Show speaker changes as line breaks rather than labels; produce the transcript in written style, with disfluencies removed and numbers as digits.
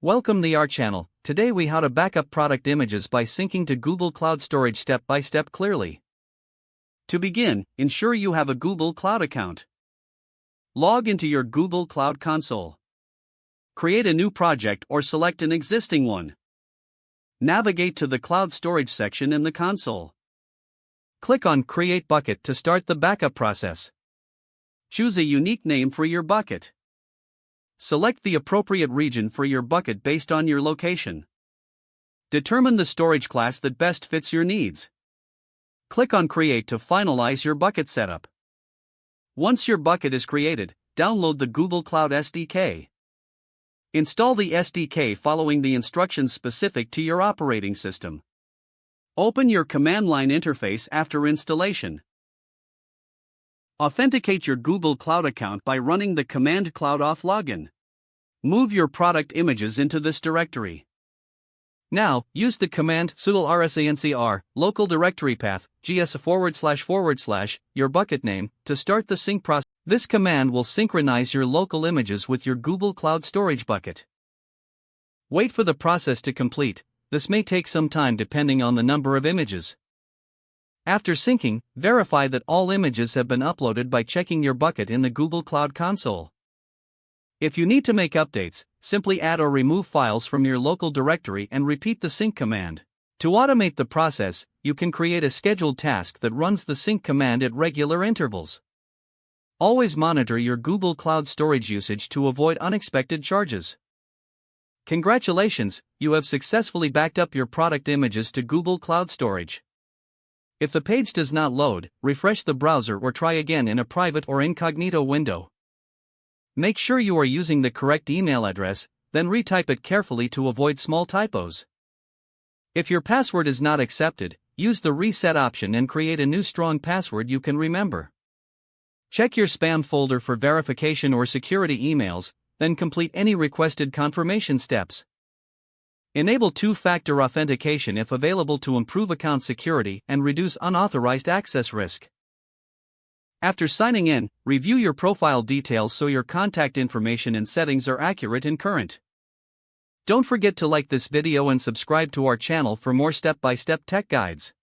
Welcome to our channel. Today we how to backup product images by syncing to Google Cloud Storage step by step clearly. To begin, ensure you have a Google Cloud account. Log into your Google Cloud Console. Create a new project or select an existing one. Navigate to the Cloud Storage section in the console. Click on Create Bucket to start the backup process. Choose a unique name for your bucket. Select the appropriate region for your bucket based on your location. Determine the storage class that best fits your needs. Click on Create to finalize your bucket setup. Once your bucket is created, download the Google Cloud SDK. Install the SDK following the instructions specific to your operating system. Open your command line interface after installation. Authenticate your Google Cloud account by running the command CloudAuth login. Move your product images into this directory. Now, use the command /sudo rsancr local directory path /gs your bucket name to start the sync process. This command will synchronize your local images with your Google Cloud Storage bucket. Wait for the process to complete. This may take some time depending on the number of images. After syncing, verify that all images have been uploaded by checking your bucket in the Google Cloud Console. If you need to make updates, simply add or remove files from your local directory and repeat the sync command. To automate the process, you can create a scheduled task that runs the sync command at regular intervals. Always monitor your Google Cloud Storage usage to avoid unexpected charges. Congratulations, you have successfully backed up your product images to Google Cloud Storage. If the page does not load, refresh the browser or try again in a private or incognito window. Make sure you are using the correct email address, then retype it carefully to avoid small typos. If your password is not accepted, use the reset option and create a new strong password you can remember. Check your spam folder for verification or security emails, then complete any requested confirmation steps. Enable two-factor authentication if available to improve account security and reduce unauthorized access risk. After signing in, review your profile details so your contact information and settings are accurate and current. Don't forget to like this video and subscribe to our channel for more step-by-step tech guides.